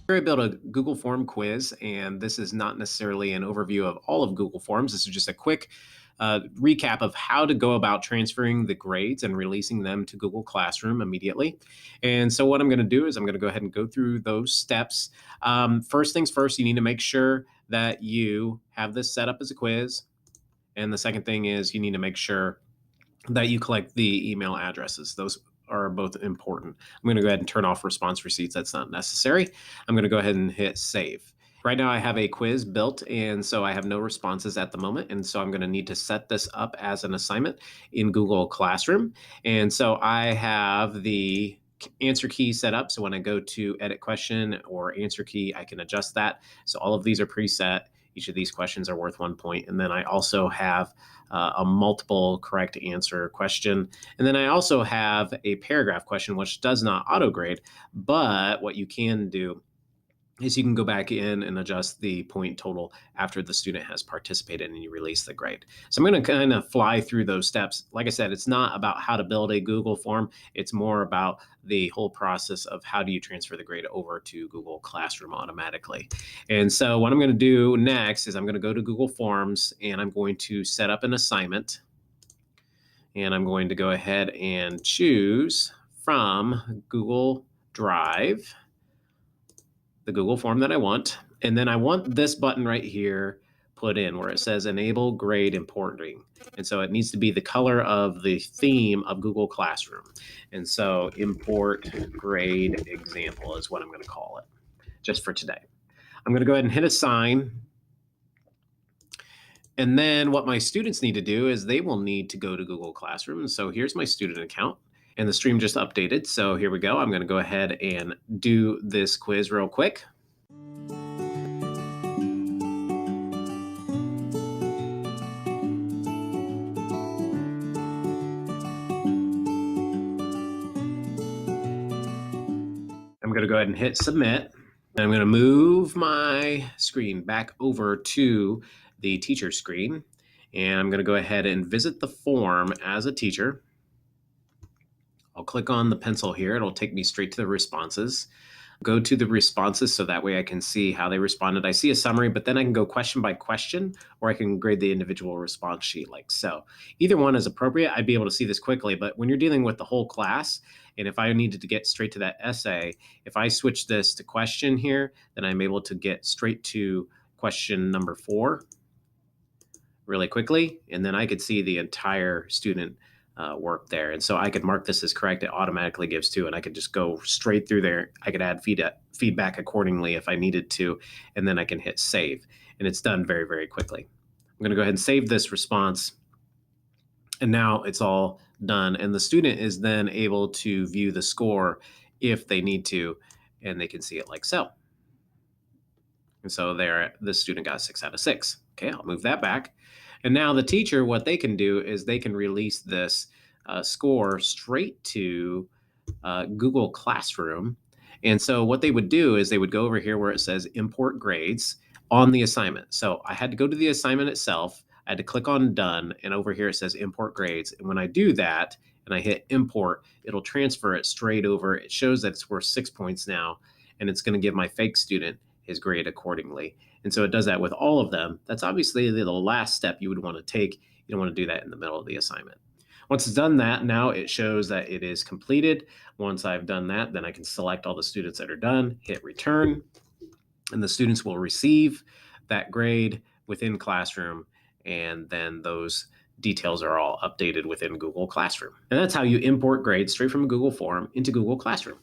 Here I built a Google Form quiz, and this is not necessarily an overview of all of Google Forms. This is just a quick recap of how to go about transferring the grades and releasing them to Google Classroom immediately. And so, what I'm going to do is I'm going to go ahead and go through those steps. First things first, you need to make sure that you have this set up as a quiz. And the second thing is you need to make sure that you collect the email addresses. Those are both important. I'm going to go ahead and turn off response receipts. That's not necessary. I'm going to go ahead and hit save. Right now, I have a quiz built, and so I have no responses at the moment. And so I'm going to need to set this up as an assignment in Google Classroom. And so I have the answer key set up. So when I go to edit question or answer key, I can adjust that. So all of these are preset. Each of these questions are worth 1 point. And then I also have a multiple correct answer question. And then I also have a paragraph question, which does not auto grade. But what you can do is you can go back in and adjust the point total after the student has participated and you release the grade. So I'm going to kind of fly through those steps. Like I said, it's not about how to build a Google form. It's more about the whole process of how do you transfer the grade over to Google Classroom automatically. And so what I'm going to do next is I'm going to go to Google Forms and I'm going to set up an assignment. And I'm going to go ahead and choose from Google Drive the Google form that I want. And then I want this button right here put in where it says enable grade importing. And so it needs to be the color of the theme of Google Classroom. And so import grade example is what I'm going to call it just for today. I'm going to go ahead and hit assign. And then what my students need to do is they will need to go to Google Classroom. So here's my student account. And the stream just updated. So here we go. I'm going to go ahead and do this quiz real quick. I'm going to go ahead and hit submit. I'm going to move my screen back over to the teacher screen. And I'm going to go ahead and visit the form as a teacher. I'll click on the pencil here. It'll take me straight to the responses. Go to the responses so that way I can see how they responded. I see a summary, but then I can go question by question, or I can grade the individual response sheet like so. Either one is appropriate. I'd be able to see this quickly, but when you're dealing with the whole class, and if I needed to get straight to that essay, if I switch this to question here, then I'm able to get straight to question number 4 really quickly, and then I could see the entire student work there. And so I could mark this as correct. It automatically gives 2, and I could just go straight through there. I could add feedback accordingly if I needed to, and then I can hit save. And it's done very, very quickly. I'm going to go ahead and save this response. And now it's all done. And the student is then able to view the score if they need to, and they can see it like so. And so there, the student got 6 out of 6. Okay, I'll move that back. And now the teacher, what they can do is they can release this score straight to Google Classroom. And so what they would do is they would go over here where it says import grades on the assignment. So I had to go to the assignment itself. I had to click on done. And over here it says import grades. And when I do that and I hit import, it'll transfer it straight over. It shows that it's worth 6 points now. And it's going to give my fake student his grade accordingly. And so it does that with all of them. That's obviously the last step you would want to take. You don't want to do that in the middle of the assignment. Once it's done that, now it shows that it is completed. Once I've done that, then I can select all the students that are done, hit return, and the students will receive that grade within Classroom, and then those details are all updated within Google Classroom. And that's how you import grades straight from a Google form into Google Classroom.